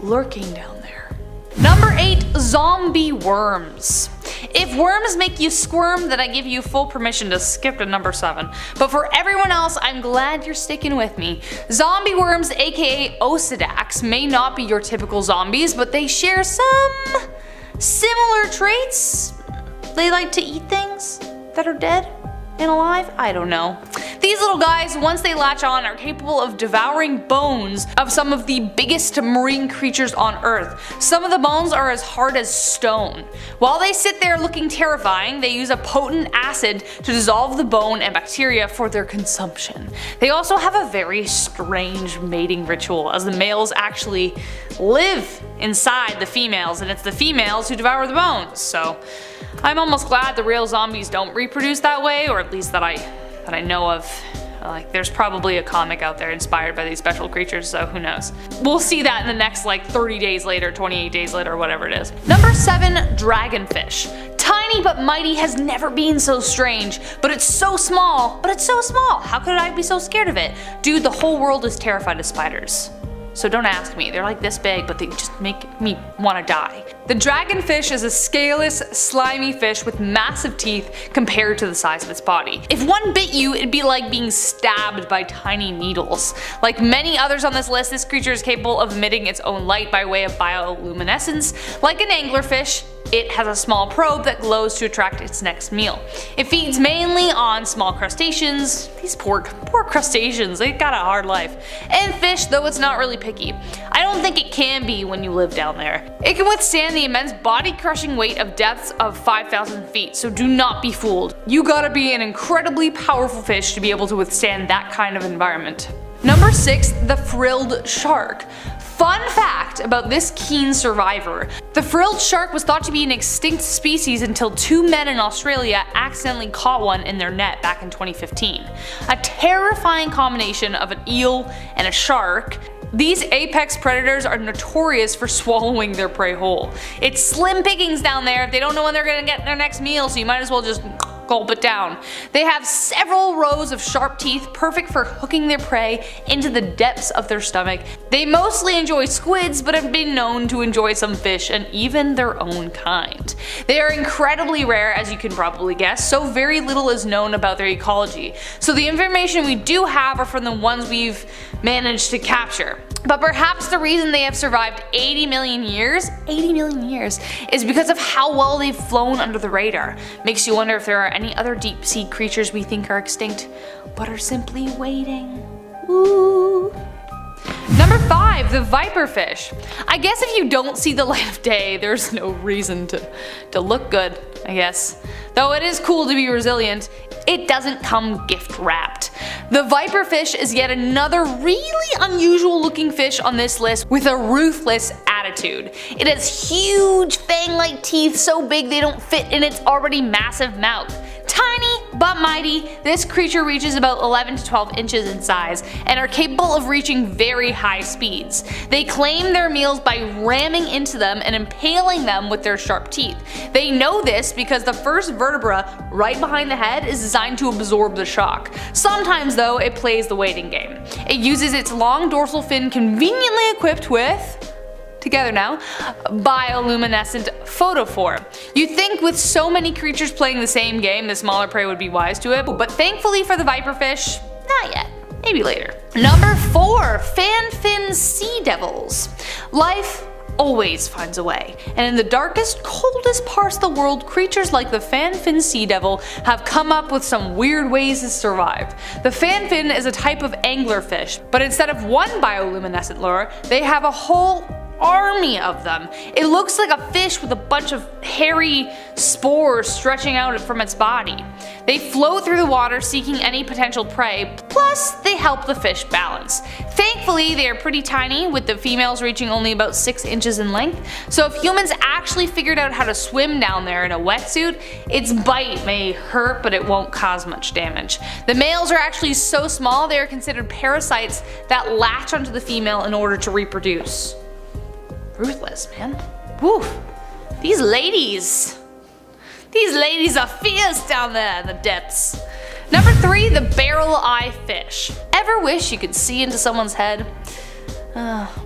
lurking down there? Number 8. Zombie worms. If worms make you squirm, then I give you full permission to skip to number 7. But for everyone else, I'm glad you're sticking with me. Zombie worms, aka Osidax, may not be your typical zombies, but they share some similar traits. They like to eat things that are dead and alive? I don't know. These little guys, once they latch on, are capable of devouring bones of some of the biggest marine creatures on Earth. Some of the bones are as hard as stone. While they sit there looking terrifying, they use a potent acid to dissolve the bone and bacteria for their consumption. They also have a very strange mating ritual, as the males actually live inside the females, and it's the females who devour the bones. So I'm almost glad the real zombies don't reproduce that way, or at least that I know of. Like, there's probably a comic out there inspired by these special creatures, so who knows. We'll see that in the next like 30 days later, 28 days later, whatever it is. Number 7. Dragonfish. Tiny but mighty has never been so strange, but it's so small. How could I be so scared of it? Dude, the whole world is terrified of spiders. So don't ask me, they're like this big, but they just make me want to die. The dragonfish is a scaleless, slimy fish with massive teeth compared to the size of its body. If one bit you, it'd be like being stabbed by tiny needles. Like many others on this list, this creature is capable of emitting its own light by way of bioluminescence. Like an anglerfish, it has a small probe that glows to attract its next meal. It feeds mainly on small crustaceans. These poor crustaceans, they got a hard life. And fish, though it's not really picky. I don't think it can be when you live down there. It can withstand the immense body-crushing weight of depths of 5,000 feet, so do not be fooled. You gotta be an incredibly powerful fish to be able to withstand that kind of environment. Number 6. The frilled shark. Fun fact about this keen survivor. The frilled shark was thought to be an extinct species until 2 men in Australia accidentally caught one in their net back in 2015. A terrifying combination of an eel and a shark. These apex predators are notorious for swallowing their prey whole. It's slim pickings down there. They don't know when they're gonna get their next meal, so you might as well just gulp it down. They have several rows of sharp teeth, perfect for hooking their prey into the depths of their stomach. They mostly enjoy squids, but have been known to enjoy some fish and even their own kind. They are incredibly rare, as you can probably guess, so very little is known about their ecology. So the information we do have are from the ones we've managed to capture. But perhaps the reason they have survived 80 million years, is because of how well they've flown under the radar. Makes you wonder if there are any other deep sea creatures we think are extinct, but are simply waiting. Ooh. Number 5, the viperfish. I guess if you don't see the light of day, there's no reason to look good, I guess. Though it is cool to be resilient, it doesn't come gift wrapped. The viperfish is yet another really unusual looking fish on this list with a ruthless attitude. It has huge fang-like teeth so big they don't fit in its already massive mouth. Tiny but mighty, this creature reaches about 11 to 12 inches in size and are capable of reaching very high speeds. They claim their meals by ramming into them and impaling them with their sharp teeth. They know this because the first vertebra right behind the head is designed to absorb the shock. Sometimes though, it plays the waiting game. It uses its long dorsal fin conveniently equipped with, together now, bioluminescent photophore. You'd think with so many creatures playing the same game, the smaller prey would be wise to it, but thankfully for the viperfish, not yet. Maybe later. Number 4, fan-fin sea devils. Life always finds a way, and in the darkest, coldest parts of the world, creatures like the fan-fin sea devil have come up with some weird ways to survive. The fan-fin is a type of anglerfish, but instead of one bioluminescent lure, they have a whole army of them. It looks like a fish with a bunch of hairy spores stretching out from its body. They float through the water seeking any potential prey, plus they help the fish balance. Thankfully they are pretty tiny, with the females reaching only about 6 inches in length, so if humans actually figured out how to swim down there in a wetsuit, its bite may hurt but it won't cause much damage. The males are actually so small they are considered parasites that latch onto the female in order to reproduce. Ruthless, man. Woo. These ladies are fierce down there in the depths. Number 3, the barrel eye fish. Ever wish you could see into someone's head?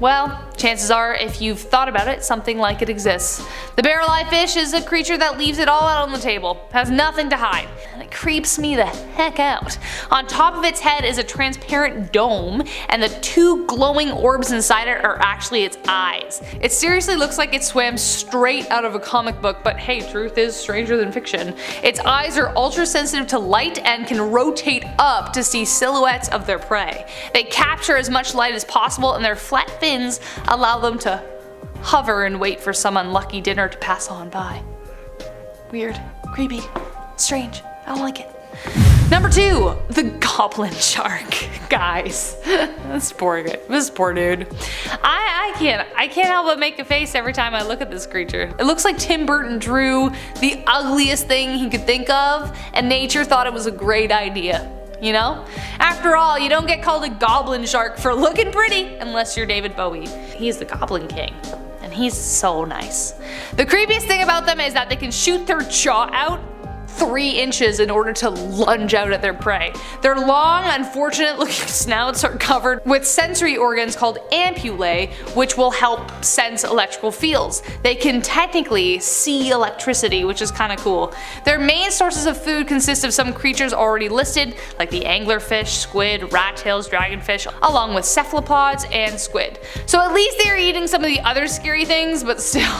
Well, chances are, if you've thought about it, something like it exists. The barrel eye fish is a creature that leaves it all out on the table, has nothing to hide, and it creeps me the heck out. On top of its head is a transparent dome, and the 2 glowing orbs inside it are actually its eyes. It seriously looks like it swam straight out of a comic book, but hey, truth is stranger than fiction. Its eyes are ultra sensitive to light and can rotate up to see silhouettes of their prey. They capture as much light as possible, and their flat fins allow them to hover and wait for some unlucky dinner to pass on by. Weird, creepy, strange, I don't like it. Number 2, the goblin shark. Guys, this poor dude. I can't help but make a face every time I look at this creature. It looks like Tim Burton drew the ugliest thing he could think of, and nature thought it was a great idea. You know? After all, you don't get called a goblin shark for looking pretty unless you're David Bowie. He's the Goblin King, and he's so nice. The creepiest thing about them is that they can shoot their jaw out 3 inches in order to lunge out at their prey. Their long, unfortunate looking snouts are covered with sensory organs called ampullae, which will help sense electrical fields. They can technically see electricity, which is kinda cool. Their main sources of food consist of some creatures already listed, like the anglerfish, squid, rat tails, dragonfish, along with cephalopods and squid. So at least they're eating some of the other scary things, but still.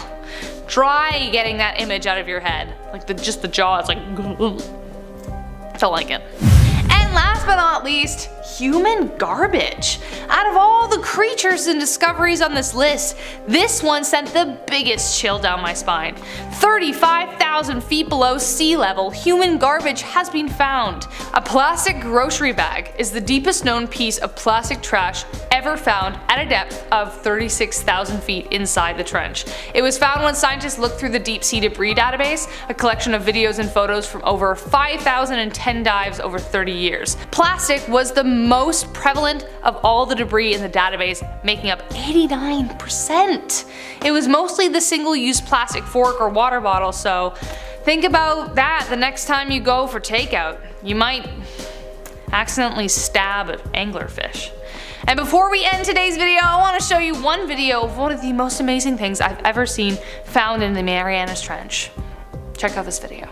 Try getting that image out of your head. Like just the jaw, it's like don't like it. And last but not least, human garbage. Out of all the creatures and discoveries on this list, this one sent the biggest chill down my spine. 35,000 feet below sea level, human garbage has been found. A plastic grocery bag is the deepest known piece of plastic trash ever found at a depth of 36,000 feet inside the trench. It was found when scientists looked through the deep sea debris database, a collection of videos and photos from over 5,010 dives over 30 years. Plastic was the most prevalent of all the debris in the database, making up 89%. It was mostly the single-use plastic fork or water bottle, so Think about that the next time you go for takeout. You might accidentally stab an anglerfish. And before we end today's video, I want to show you one video of one of the most amazing things I've ever seen found in the Marianas Trench. Check out this video.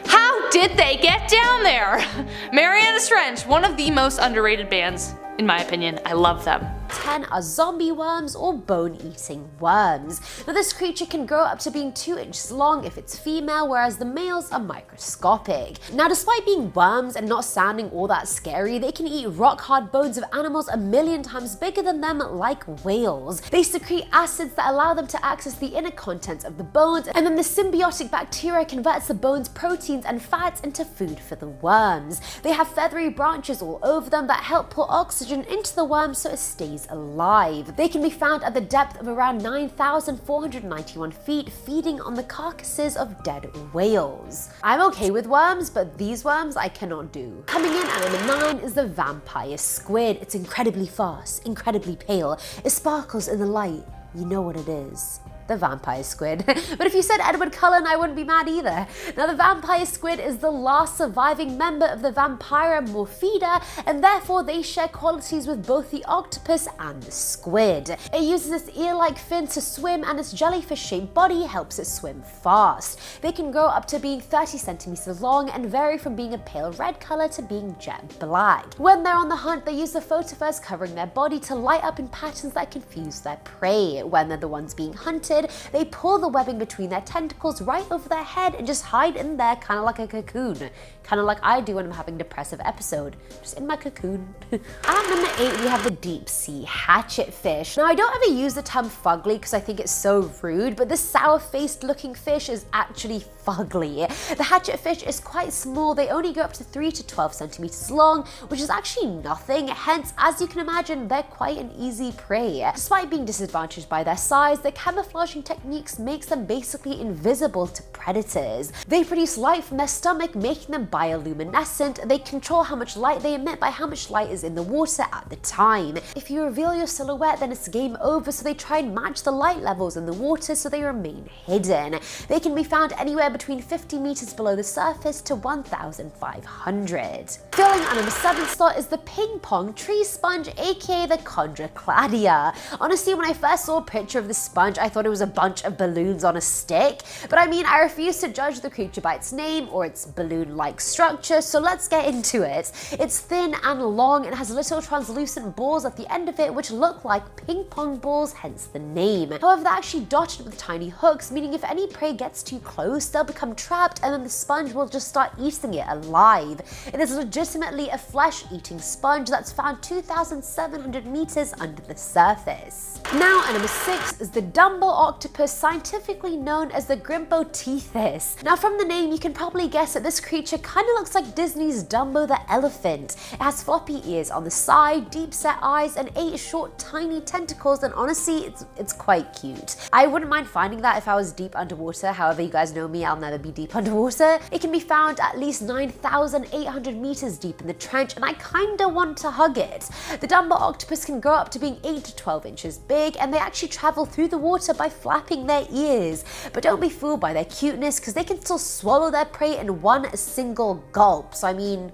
How did they get down there? Marianas Trench, one of the most underrated bands, in my opinion. I love them. 10 are zombie worms or bone-eating worms. Now this creature can grow up to being 2 inches long if it's female, whereas the males are microscopic. Now despite being worms and not sounding all that scary, they can eat rock-hard bones of animals 1,000,000 times bigger than them, like whales. They secrete acids that allow them to access the inner contents of the bones, and then the symbiotic bacteria converts the bone's proteins and fats into food for the worms. They have feathery branches all over them that help pull oxygen into the worm so it stays alive. They can be found at the depth of around 9,491 feet, feeding on the carcasses of dead whales. I'm okay with worms, but these worms I cannot do. Coming in at number 9 is the vampire squid. It's incredibly fast, incredibly pale. It sparkles in the light. You know what it is. The vampire squid. But if you said Edward Cullen, I wouldn't be mad either. Now the vampire squid is the last surviving member of the Vampira morphida, and therefore they share qualities with both the octopus and the squid. It uses its ear-like fin to swim, and its jellyfish-shaped body helps it swim fast. They can grow up to being 30 centimeters long and vary from being a pale red color to being jet black. When they're on the hunt, they use the photophores covering their body to light up in patterns that confuse their prey. When they're the ones being hunted, they pull the webbing between their tentacles right over their head and just hide in there, kind of like a cocoon. Kind of like I do when I'm having a depressive episode, just in my cocoon. At number 8, we have the deep sea hatchetfish. Now I don't ever use the term fugly because I think it's so rude, but this sour-faced looking fish is actually fugly. The hatchetfish is quite small. They only go up to 3 to 12 centimeters long, which is actually nothing. Hence, as you can imagine, they're quite an easy prey. Despite being disadvantaged by their size, their camouflaging techniques makes them basically invisible to predators. They produce light from their stomach, making them bioluminescent. They control how much light they emit by how much light is in the water at the time. If you reveal your silhouette, then it's game over, so they try and match the light levels in the water so they remain hidden. They can be found anywhere between 50 meters below the surface to 1,500. Filling our number 7 slot is the ping pong tree sponge, aka the chondrocladia. Honestly, when I first saw a picture of the sponge, I thought it was a bunch of balloons on a stick, but I mean, I refuse to judge the creature by its name or its balloon-like structure, so let's get into it. It's thin and long and has little translucent balls at the end of it which look like ping pong balls, hence the name. However, they're actually dotted with tiny hooks, meaning if any prey gets too close, they'll become trapped and then the sponge will just start eating it alive. It is legitimately a flesh-eating sponge that's found 2,700 meters under the surface. Now at number 6 is the Dumbo octopus, scientifically known as the Grimpotethys. Now from the name, you can probably guess that this creature kind of looks like Disney's Dumbo the elephant. It has floppy ears on the side, deep set eyes, and 8 short tiny tentacles, and honestly, it's quite cute. I wouldn't mind finding that if I was deep underwater. However, you guys know me, I'll never be deep underwater. It can be found at least 9,800 meters deep in the trench, and I kinda want to hug it. The Dumbo octopus can grow up to being 8 to 12 inches big, and they actually travel through the water by flapping their ears. But don't be fooled by their cuteness, because they can still swallow their prey in one single gulp. So I mean,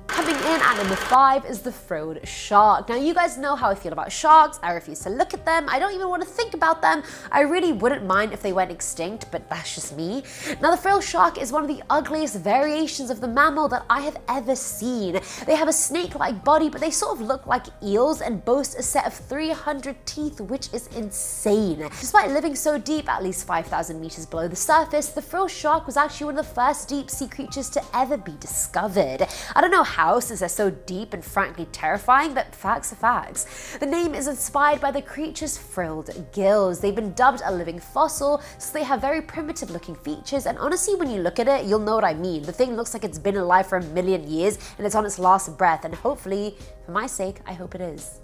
coming in at number 5 is the frilled shark. Now you guys know how I feel about sharks. I refuse to look at them. I don't even want to think about them. I really wouldn't mind if they went extinct, but that's just me. Now the frilled shark is one of the ugliest variations of the mammal that I have ever seen. They have a snake-like body, but they sort of look like eels and boast a set of 300 teeth, which is insane. Despite living so deep, at least 5,000 meters below the surface, the frilled shark was actually one of the first deep sea creatures to ever be discovered. I don't know how, since they're so deep and frankly terrifying, but facts are facts. The name is inspired by the creature's frilled gills. They've been dubbed a living fossil, so they have very primitive looking features, and honestly, when you look at it, you'll know what I mean. The thing looks like it's been alive for 1,000,000 years and it's on its last breath, and hopefully, for my sake, I hope it is.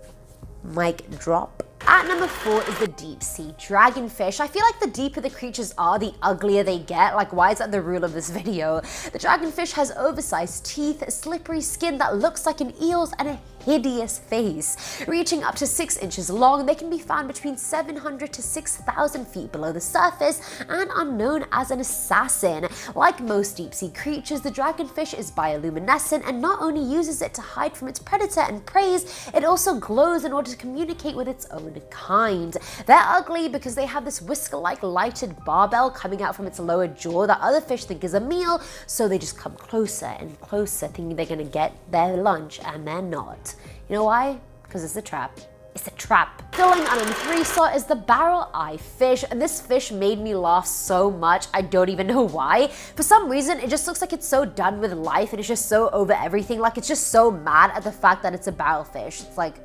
Mic drop. At number 4 is the deep sea dragonfish. I feel like the deeper the creatures are, the uglier they get. Like, why is that the rule of this video? The dragonfish has oversized teeth, a slippery skin that looks like an eel's, and a hideous face. Reaching up to 6 inches long, they can be found between 700 to 6,000 feet below the surface and are known as an assassin. Like most deep-sea creatures, the dragonfish is bioluminescent and not only uses it to hide from its predator and prey, it also glows in order to communicate with its own kind. They're ugly because they have this whisker-like lighted barbell coming out from its lower jaw that other fish think is a meal, so they just come closer and closer thinking they're gonna get their lunch, and they're not. You know why? Because it's a trap. It's a trap. Filling on number 3 slot is the barrel-eye fish, and this fish made me laugh so much, I don't even know why. For some reason, it just looks like it's so done with life and it's just so over everything, like it's just so mad at the fact that it's a barrelfish. It's like,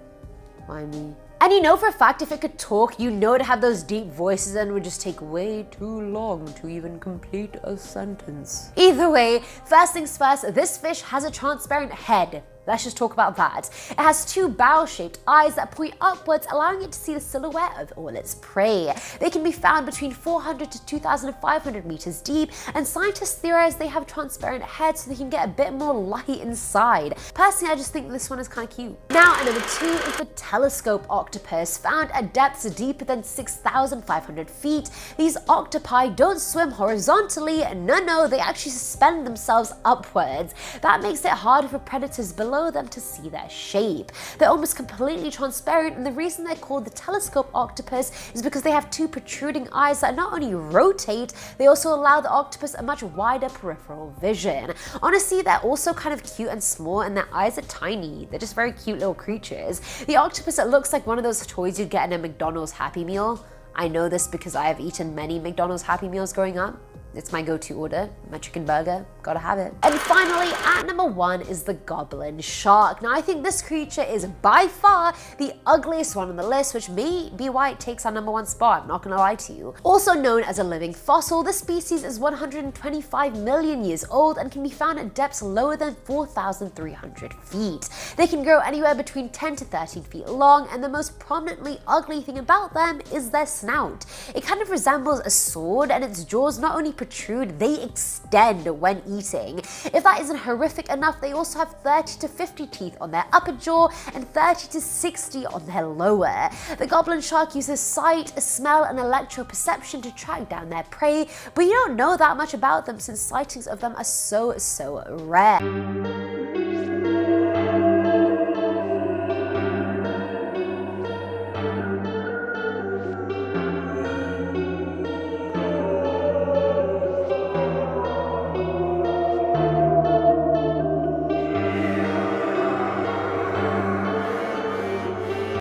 why me? And you know for a fact if it could talk, you know it'd have those deep voices and would just take way too long to even complete a sentence. Either way, first things first, this fish has a transparent head. Let's just talk about that. It has 2 barrel-shaped eyes that point upwards, allowing it to see the silhouette of all its prey. They can be found between 400 to 2,500 meters deep, and scientists theorize they have transparent heads so they can get a bit more light inside. Personally, I just think this one is kind of cute. Now, at number 2 is the telescope octopus, found at depths deeper than 6,500 feet. These octopi don't swim horizontally, no, they actually suspend themselves upwards. That makes it harder for predators below them to see their shape. They're almost completely transparent, and the reason they're called the telescope octopus is because they have 2 protruding eyes that not only rotate, they also allow the octopus a much wider peripheral vision. Honestly, they're also kind of cute and small, and their eyes are tiny. They're just very cute little creatures. The octopus, it looks like one of those toys you'd get in a McDonald's Happy Meal. I know this because I have eaten many McDonald's Happy Meals growing up. It's my go-to order, my chicken burger, gotta have it. And finally, at number 1 is the goblin shark. Now, I think this creature is by far the ugliest one on the list, which may be why it takes our number 1 spot, I'm not gonna lie to you. Also known as a living fossil, this species is 125 million years old and can be found at depths lower than 4,300 feet. They can grow anywhere between 10 to 13 feet long, and the most prominently ugly thing about them is their snout. It kind of resembles a sword, and its jaws not only protrude, they extend when eating. If that isn't horrific enough, they also have 30 to 50 teeth on their upper jaw and 30 to 60 on their lower. The goblin shark uses sight, smell, and electroperception to track down their prey, but you don't know that much about them since sightings of them are so rare.